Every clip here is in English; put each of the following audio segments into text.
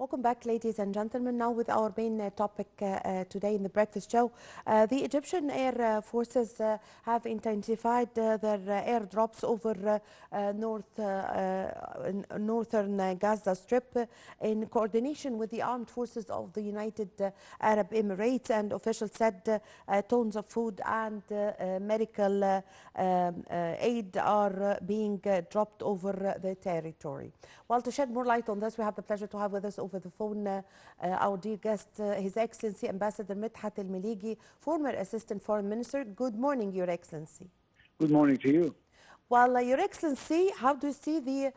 Welcome back, ladies and gentlemen. Now with our main topic today in the breakfast show. The Egyptian Air Forces have intensified their airdrops over northern Gaza Strip in coordination with the armed forces of the United Arab Emirates, and officials said tons of food and medical aid are being dropped over the territory. Well, to shed more light on this, we have the pleasure to have with us over the phone our dear guest, His Excellency Ambassador Medhat Mellgi, former Assistant Foreign Minister. Good morning, Your Excellency. Good morning to you. Well, Your Excellency, how do you see the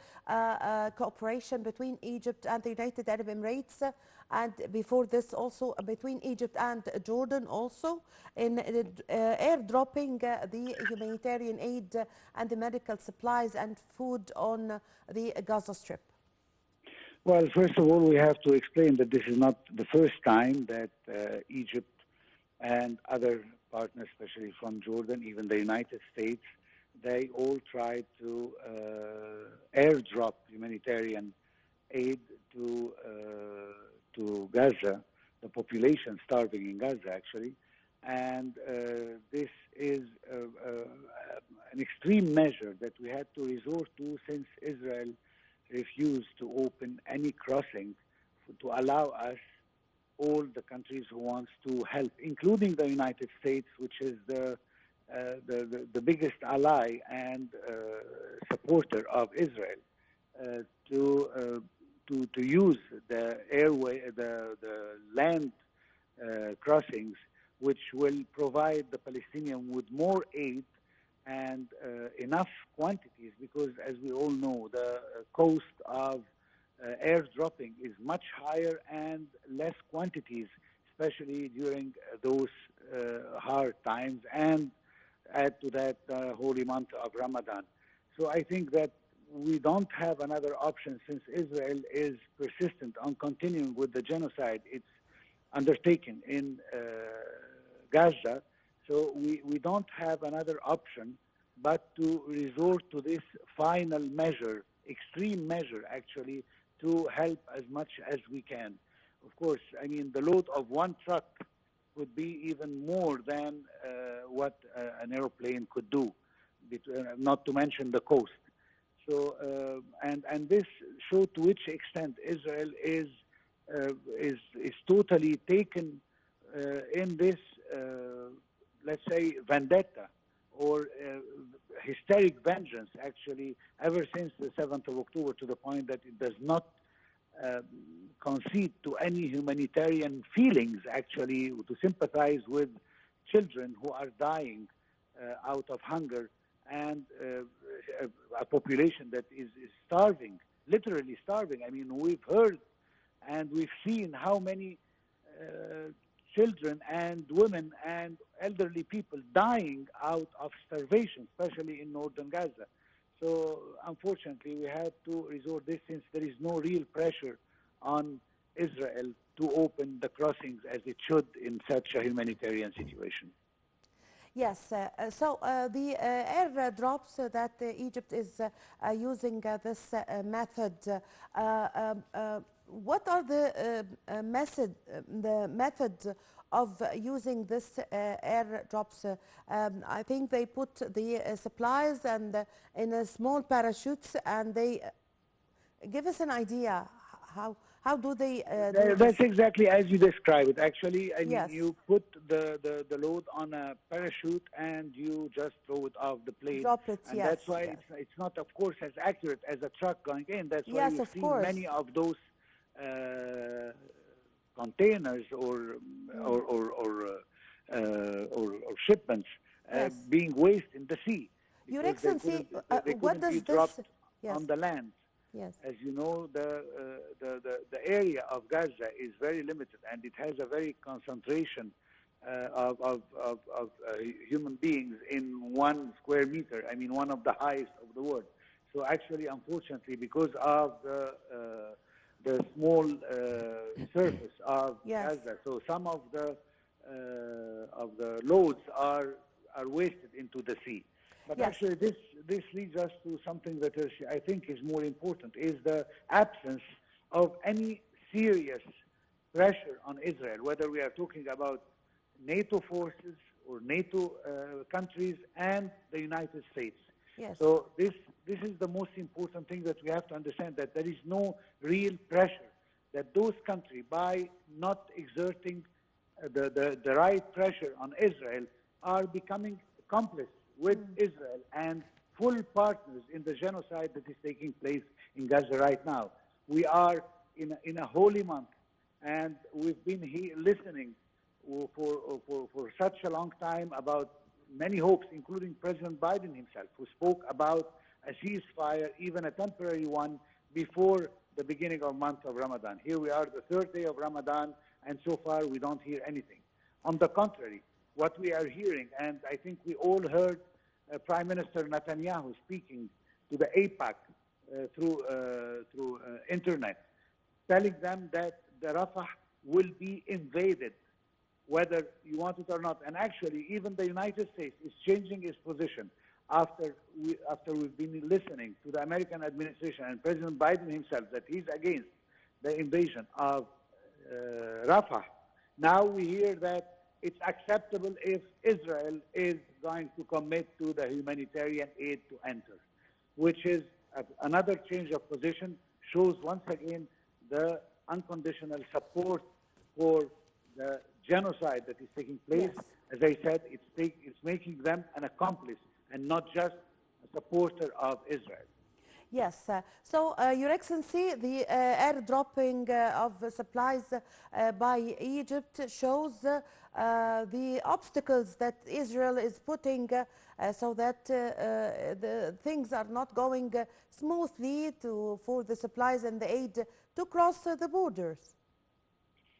cooperation between Egypt and the United Arab Emirates, and before this also between Egypt and Jordan also, in airdropping the humanitarian aid and the medical supplies and food on the Gaza Strip? Well, first of all, we have to explain that this is not the first time that Egypt and other partners, especially from Jordan, even the United States, they all tried to airdrop humanitarian aid to Gaza, the population starving in Gaza, actually. And this is an extreme measure that we had to resort to since Israel refused to open any crossing to allow us, all the countries who wants to help, including the United States, which is the biggest ally and supporter of Israel, to use the airway, the land crossings, which will provide the Palestinians with more aid and enough quantities, because as we all know, the cost of airdropping is much higher and less quantities, especially during those hard times, and add to that the holy month of Ramadan. So I think that we don't have another option, since Israel is persistent on continuing with the genocide it's undertaken in Gaza. So we don't have another option but to resort to this final measure, extreme measure actually, to help as much as we can. Of course, I mean, the load of one truck could be even more than what an airplane could do, not to mention the cost. So, and this showed to which extent Israel is totally taken in this, let's say, vendetta or hysteric vengeance, actually, ever since the 7th of October, to the point that it does not concede to any humanitarian feelings, actually, to sympathize with children who are dying out of hunger, and a population that is starving, literally starving. I mean, we've heard and we've seen how many children and women and elderly people dying out of starvation, especially in northern Gaza. So unfortunately, we had to resort this, since there is no real pressure on Israel to open the crossings as it should in such a humanitarian situation. Yes, so the airdrops that Egypt is using this method, what are the methods of using this airdrops? I think they put the supplies and in a small parachutes, and they give us an idea how do they do That's this? exactly as you describe it. Actually, I mean, Yes. you put the load on a parachute and you just throw it off the plane. Drop it, and yes, that's why yes. it's not, of course, as accurate as a truck going in. That's why Yes, you've of seen course. many of those containers or shipments Yes. being wasted in the sea. Your because Excellency, they what couldn't does be this? dropped Yes. on the land. Yes. As you know, the area of Gaza is very limited, and it has a very concentration of human beings in 1 square meter. I mean, one of the highest of the world. So actually, unfortunately, because of the small surface of Yes. Gaza, so some of the loads are wasted into the sea. But Yes. actually, this leads us to something that is, I think, is more important, is the absence of any serious pressure on Israel, whether we are talking about NATO forces or NATO countries and the United States. Yes. So this is the most important thing that we have to understand, that there is no real pressure, that those countries, by not exerting the right pressure on Israel, are becoming accomplice with Israel and full partners in the genocide that is taking place in Gaza right now. We are in a holy month, and we've been listening for such a long time about many hopes, including President Biden himself, who spoke about a ceasefire, even a temporary one, before the beginning of month of Ramadan. Here we are, the third day of Ramadan, and so far we don't hear anything. On the contrary, what we are hearing, and I think we all heard Prime Minister Netanyahu speaking to the AIPAC through internet, telling them that the Rafah will be invaded, whether you want it or not. And actually, even the United States is changing its position after we've been listening to the American administration and President Biden himself that he's against the invasion of Rafah. Now we hear that it's acceptable if Israel is going to commit to the humanitarian aid to enter, which is another change of position, shows once again the unconditional support for the genocide that is taking place. Yes. As I said, it's making them an accomplice and not just a supporter of Israel. Yes. Your Excellency, the airdropping of supplies by Egypt shows the obstacles that Israel is putting so that the things are not going smoothly for the supplies and the aid to cross the borders.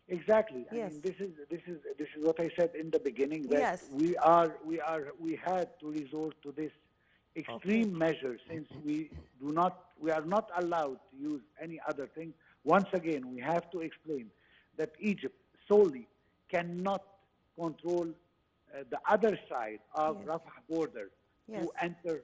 Exactly. Yes. I mean, this is what I said in the beginning, that Yes. we had to resort to this extreme measure, since we are not allowed to use any other thing. Once again, we have to explain that Egypt solely cannot control the other side of Rafah border to enter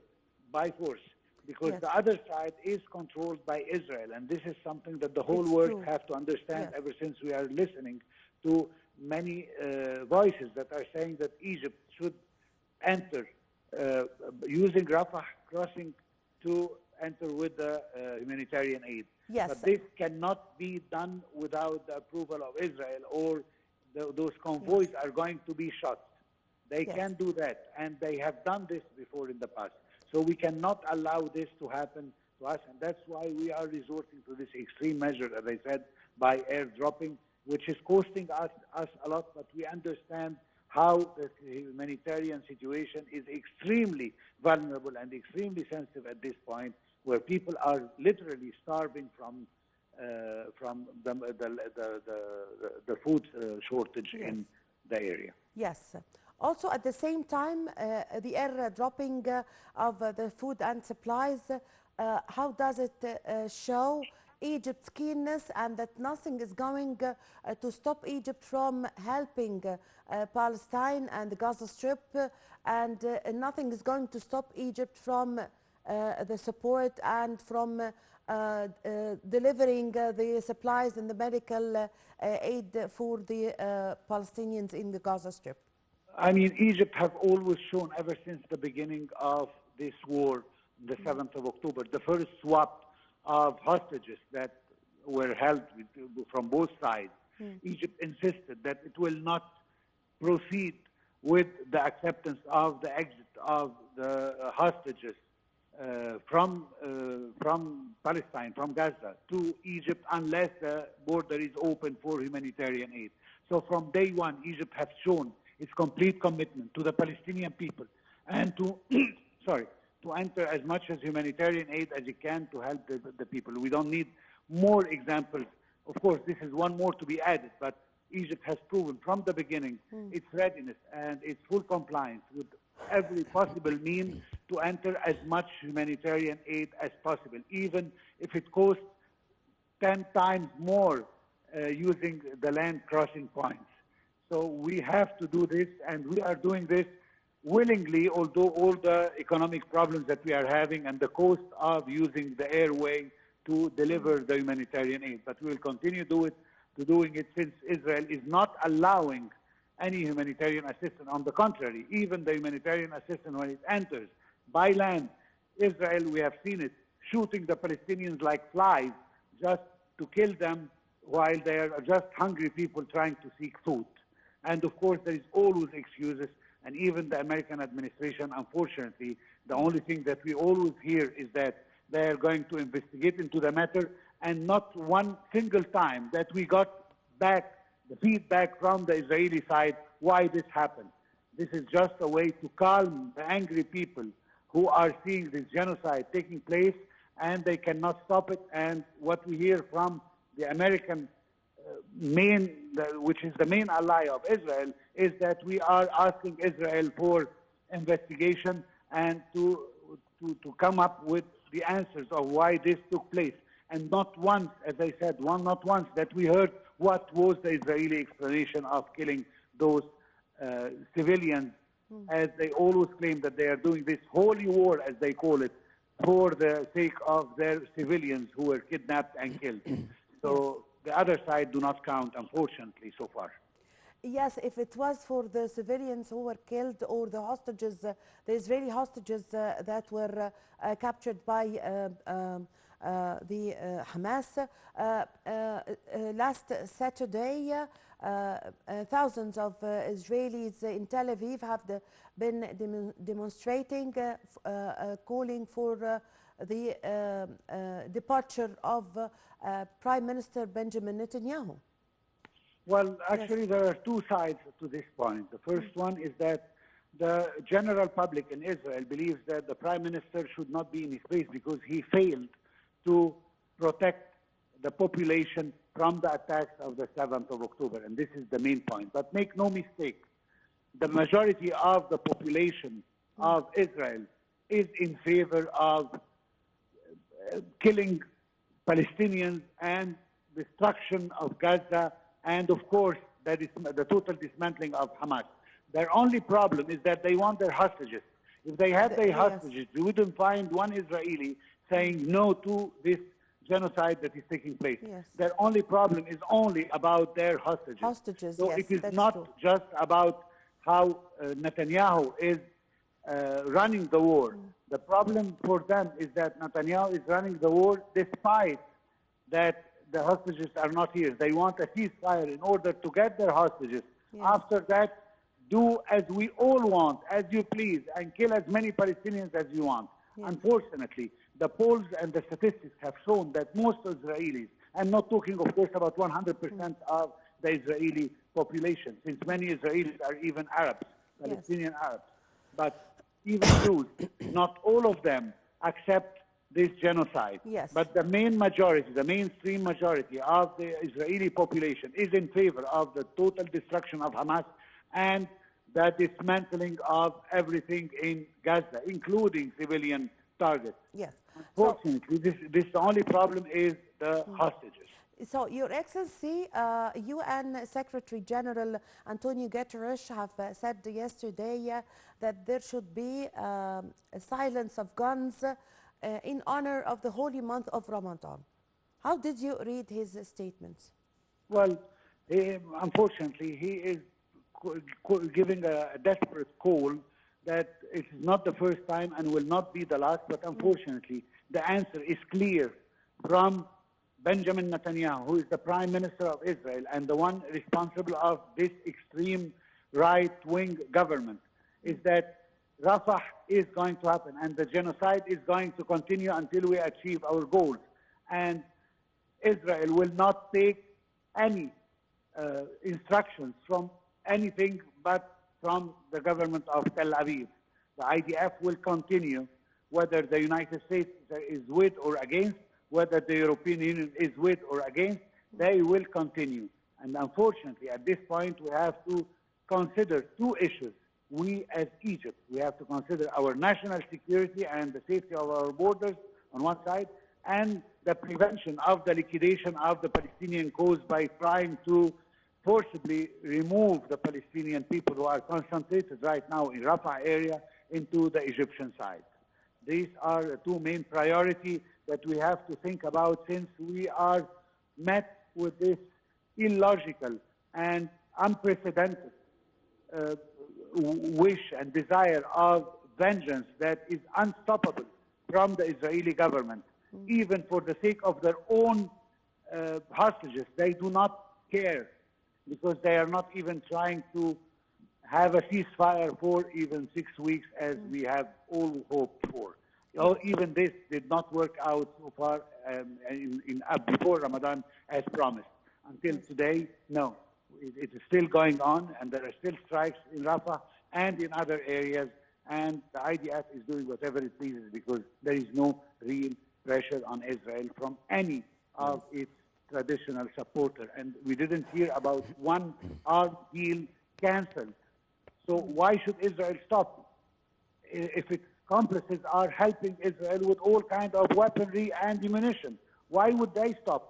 by force, because the other side is controlled by Israel, and this is something that the whole world have to understand. Ever since we are listening to many voices that are saying that Egypt should enter using Rafah crossing to enter with the humanitarian aid. Yes. But this cannot be done without the approval of Israel, or those convoys are going to be shot. They can't do that, and they have done this before in the past. So we cannot allow this to happen to us, and that's why we are resorting to this extreme measure, as I said, by airdropping, which is costing us a lot, but we understand how the humanitarian situation is extremely vulnerable and extremely sensitive at this point, where people are literally starving from the food shortage in the area. Yes. Also, at the same time, the airdropping of the food and supplies, how does it show Egypt's keenness, and that nothing is going to stop Egypt from helping Palestine and the Gaza Strip, and nothing is going to stop Egypt from the support and from delivering the supplies and the medical aid for the Palestinians in the Gaza Strip? I mean, Egypt have always shown, ever since the beginning of this war, the 7th of October, the first swap of hostages that were held from both sides, Egypt insisted that it will not proceed with the acceptance of the exit of the hostages from Palestine, from Gaza to Egypt, unless the border is open for humanitarian aid. So from day one, Egypt has shown its complete commitment to the Palestinian people and to, to enter as much as humanitarian aid as it can to help the people. We don't need more examples. Of course, this is one more to be added, but Egypt has proven from the beginning its readiness and its full compliance with every possible means to enter as much humanitarian aid as possible, even if it costs 10 times more using the land crossing points. So we have to do this, and we are doing this willingly, although all the economic problems that we are having and the cost of using the airway to deliver the humanitarian aid. But we will continue doing it since Israel is not allowing any humanitarian assistance. On the contrary, even the humanitarian assistance, when it enters by land, Israel, we have seen it, shooting the Palestinians like flies just to kill them while they are just hungry people trying to seek food. And of course, there is always excuses. And even the American administration, unfortunately, the only thing that we always hear is that they are going to investigate into the matter, and not one single time that we got back the feedback from the Israeli side why this happened. This is just a way to calm the angry people who are seeing this genocide taking place, and they cannot stop it. And what we hear from the American which is the main ally of Israel, is that we are asking Israel for investigation and to come up with the answers of why this took place. And not once, as I said, not once that we heard what was the Israeli explanation of killing those civilians, as they always claim that they are doing this holy war, as they call it, for the sake of their civilians who were kidnapped and killed. So the other side do not count, unfortunately, so far. Yes, if it was for the civilians who were killed, or the hostages, the Israeli hostages that were captured by the Hamas. Last Saturday, thousands of Israelis in Tel Aviv have been demonstrating, calling for the departure of Prime Minister Benjamin Netanyahu. Well, actually, there are two sides to this point. The first one is that the general public in Israel believes that the Prime Minister should not be in his place because he failed to protect the population from the attacks of the 7th of October. And this is the main point. But make no mistake, the majority of the population of Israel is in favor of killing Palestinians and destruction of Gaza, and of course, that is the total dismantling of Hamas. Their only problem is that they want their hostages. If they had their hostages, you wouldn't find one Israeli saying no to this genocide that is taking place. Yes. Their only problem is only about their hostages. So yes, it is not just about how Netanyahu is running the war. The problem for them is that Netanyahu is running the war despite that the hostages are not here. They want a ceasefire in order to get their hostages. Yes. After that, do as we all want, as you please, and kill as many Palestinians as you want. Yes. Unfortunately, the polls and the statistics have shown that most Israelis, I'm not talking, of course, about 100% of the Israeli population, since many Israelis are even Arabs, Palestinian Arabs. But even Jews, not all of them accept this genocide. Yes. But the main majority, the mainstream majority of the Israeli population is in favor of the total destruction of Hamas and the dismantling of everything in Gaza, including civilian targets. Yes. Unfortunately, this the only problem is the hostages. So, Your Excellency, UN Secretary General Antonio Guterres have said yesterday that there should be a silence of guns in honor of the holy month of Ramadan. How did you read his statements? Well, unfortunately, he is giving a desperate call that it is not the first time and will not be the last, but unfortunately, the answer is clear from Benjamin Netanyahu, who is the Prime Minister of Israel and the one responsible of this extreme right-wing government, is that Rafah is going to happen and the genocide is going to continue until we achieve our goals. And Israel will not take any instructions from anything but from the government of Tel Aviv. The IDF will continue, whether the United States is with or against, whether the European Union is with or against, they will continue. And unfortunately, at this point, we have to consider two issues. We, as Egypt, we have to consider our national security and the safety of our borders on one side, and the prevention of the liquidation of the Palestinian cause by trying to forcibly remove the Palestinian people who are concentrated right now in Rafah area into the Egyptian side. These are the two main priorities that we have to think about, since we are met with this illogical and unprecedented wish and desire of vengeance that is unstoppable from the Israeli government, even for the sake of their own hostages. They do not care, because they are not even trying to have a ceasefire for even 6 weeks, as we have all hoped for. Even this did not work out so far before Ramadan as promised. Until today, no. It is still going on, and there are still strikes in Rafah and in other areas, and the IDF is doing whatever it pleases, because there is no real pressure on Israel from any of its traditional supporters. And we didn't hear about one arms deal canceled. So why should Israel stop? If its accomplices are helping Israel with all kinds of weaponry and ammunition, why would they stop?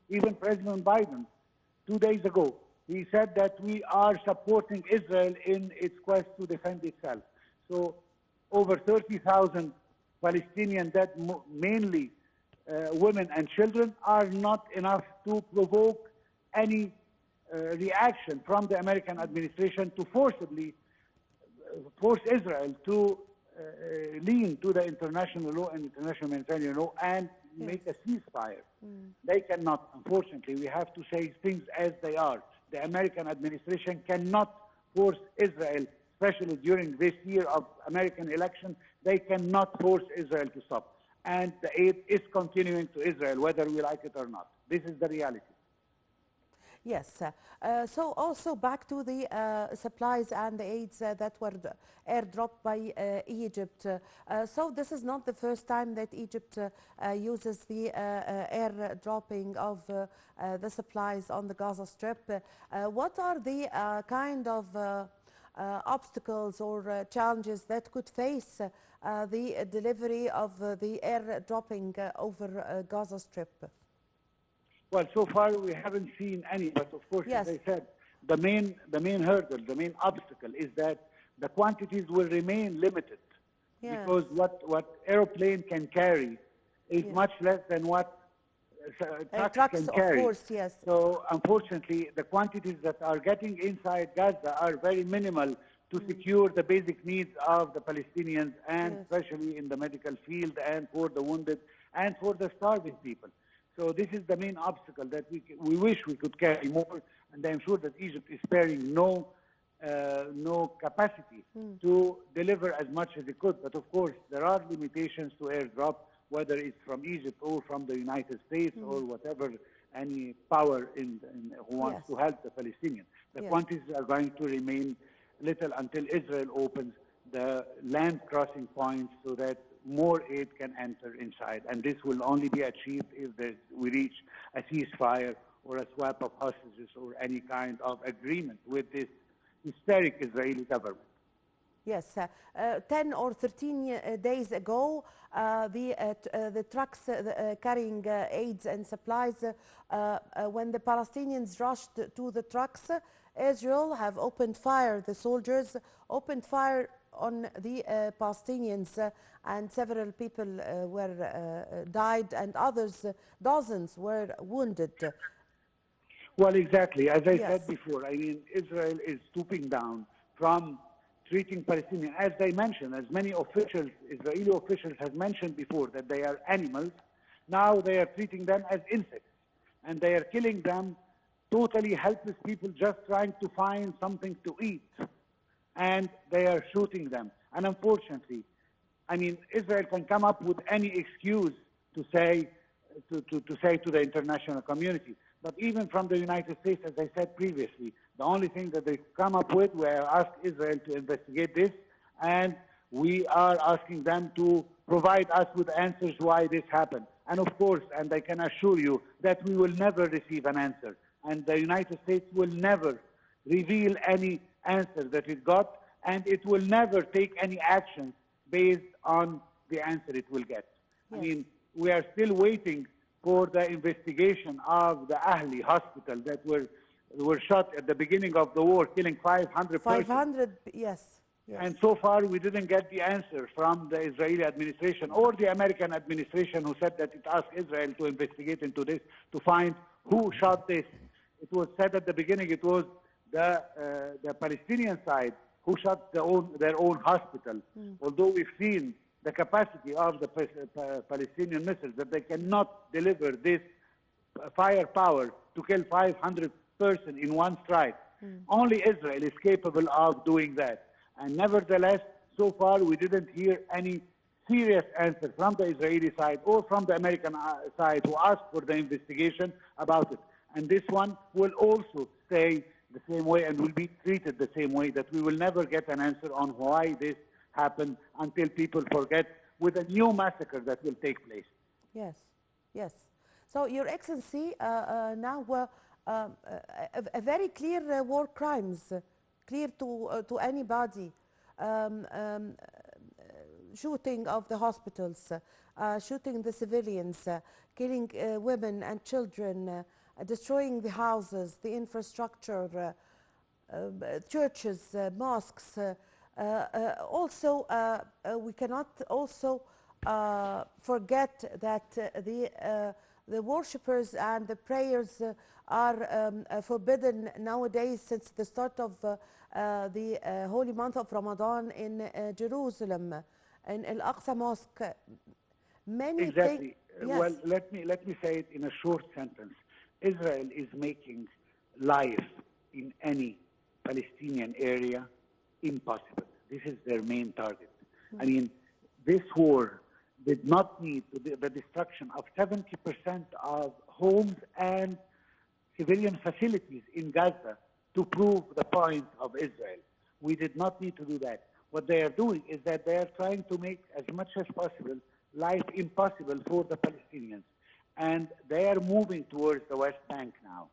Even President Biden, 2 days ago, he said that we are supporting Israel in its quest to defend itself. So over 30,000 Palestinian dead, mainly women and children, are not enough to provoke any reaction from the American administration to forcibly force Israel to lean to the international law and international humanitarian law and make a ceasefire. They cannot, unfortunately. We have to say things as they are. The American administration cannot force Israel, especially during this year of American election. They cannot force Israel to stop. And the aid is continuing to Israel, whether we like it or not. This is the reality. Yes. So also back to the supplies and the aids that were airdropped by Egypt. So this is not the first time that Egypt uses the airdropping of the supplies on the Gaza Strip. What are the kind of obstacles or challenges that could face the delivery of the airdropping over Gaza Strip? Well, so far we haven't seen any, but of course, as I said, the main hurdle, the main obstacle is that the quantities will remain limited, because what aeroplane can carry is much less than what trucks can carry. Of course, yes. So unfortunately, the quantities that are getting inside Gaza are very minimal to secure the basic needs of the Palestinians, and especially in the medical field, and for the wounded, and for the starving people. So this is the main obstacle, that we wish we could carry more, and I'm sure that Egypt is sparing no capacity to deliver as much as it could. But of course, there are limitations to airdrop, whether it's from Egypt or from the United States or whatever, any power who wants to help the Palestinians. The quantities are going to remain little until Israel opens the land crossing points so that more aid can enter inside. And this will only be achieved if we reach a ceasefire or a swap of hostages or any kind of agreement with this hysteric Israeli government. Yes, 10 or 13 days ago, the trucks carrying aids and supplies, when the Palestinians rushed to the trucks, Israel have opened fire. The soldiers opened fire on the Palestinians, and several people died, and others, dozens, were wounded. Well, exactly. As I said before, I mean, Israel is stooping down from treating Palestinians, as they mentioned, as many officials, Israeli officials have mentioned before, that they are animals. Now they are treating them as insects, and they are killing them, totally helpless people just trying to find something to eat, and they are shooting them. And unfortunately, I mean, Israel can come up with any excuse to say to the international community. But even from the United States, as I said previously, the only thing that they come up with, we asked Israel to investigate this, and we are asking them to provide us with answers why this happened. And of course, and I can assure you that we will never receive an answer, and the United States will never reveal any answer that it got, and it will never take any action based on the answer it will get. Yes. I mean, we are still waiting for the investigation of the Ahli hospital that were shot at the beginning of the war, killing 500 persons. 500, yes. Yes. And so far, we didn't get the answer from the Israeli administration or the American administration, who said that it asked Israel to investigate into this to find who shot this. It was said at the beginning it was the Palestinian side who shot their own hospital. Although we've seen the capacity of the Palestinian missiles, that they cannot deliver this firepower to kill 500 persons in one strike. Only Israel is capable of doing that. And nevertheless, so far we didn't hear any serious answer from the Israeli side or from the American side who asked for the investigation about it. And this one will also stay the same way and will be treated the same way, that we will never get an answer on why this happened until people forget, with a new massacre that will take place. Yes, yes. So, Your Excellency, now a very clear war crimes, clear to anybody, shooting of the hospitals, shooting the civilians, killing women and children, destroying the houses, the infrastructure, churches, mosques. Also, we cannot also forget that the worshippers and the prayers are forbidden nowadays since the start of the holy month of Ramadan in Jerusalem, in Al-Aqsa Mosque. Many exactly. Yes. Well, let me say it in a short sentence. Israel is making life in any Palestinian area impossible. This is their main target. I mean, this war did not need the destruction of 70% of homes and civilian facilities in Gaza to prove the point of Israel. We did not need to do that. What they are doing is that they are trying to make as much as possible life impossible for the Palestinians. And they are moving towards the West Bank now.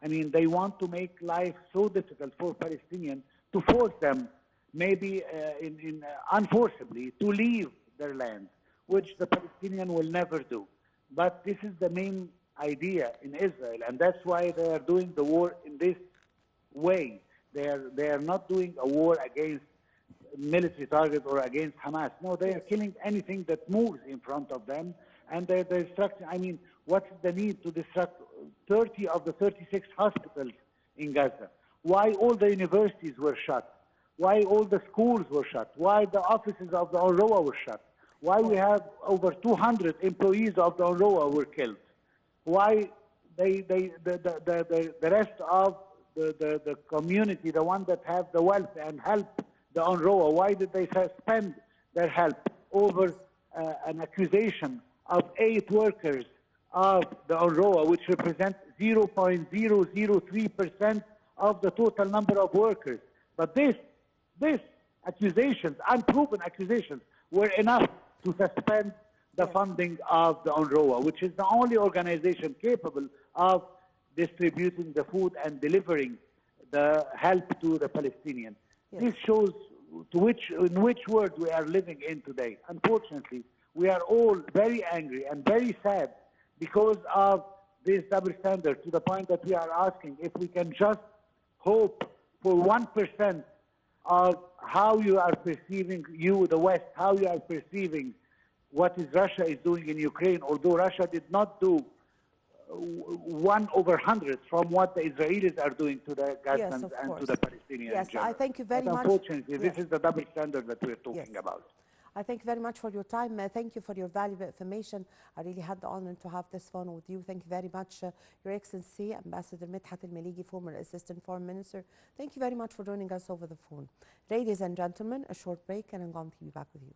I mean, they want to make life so difficult for Palestinians to force them, maybe unforcibly, to leave their land, which the Palestinian will never do. But this is the main idea in Israel, and that's why they are doing the war in this way. They are not doing a war against military target or against Hamas. No, they are killing anything that moves in front of them, and they're destructing. I mean, what's the need to destruct 30 of the 36 hospitals in Gaza? Why all the universities were shut? Why all the schools were shut? Why the offices of the UNRWA were shut? Why we have over 200 employees of the UNRWA were killed? Why the rest of the community, the one that have the wealth and help the UNRWA, why did they suspend their help over an accusation of 8 workers of the UNRWA, which represent 0.003% of the total number of workers? But these accusations, unproven accusations, were enough to suspend the funding of the UNRWA, which is the only organization capable of distributing the food and delivering the help to the Palestinians. Yes. This shows in which world we are living in today. Unfortunately, we are all very angry and very sad because of this double standard, to the point that we are asking if we can just hope for 1% of how you are perceiving, the West, how you are perceiving what Russia is doing in Ukraine, although Russia did not do 1/100 from what the Israelis are doing to the Gazans and to the Palestinians. Yes, I thank you very much. Unfortunately, this is the double standard that we're talking about. I thank you very much for your time. Thank you for your valuable information. I really had the honor to have this phone with you. Thank you very much, Your Excellency, Ambassador Medhat Mellgi, former Assistant Foreign Minister. Thank you very much for joining us over the phone. Ladies and gentlemen, a short break and I'm going to be back with you.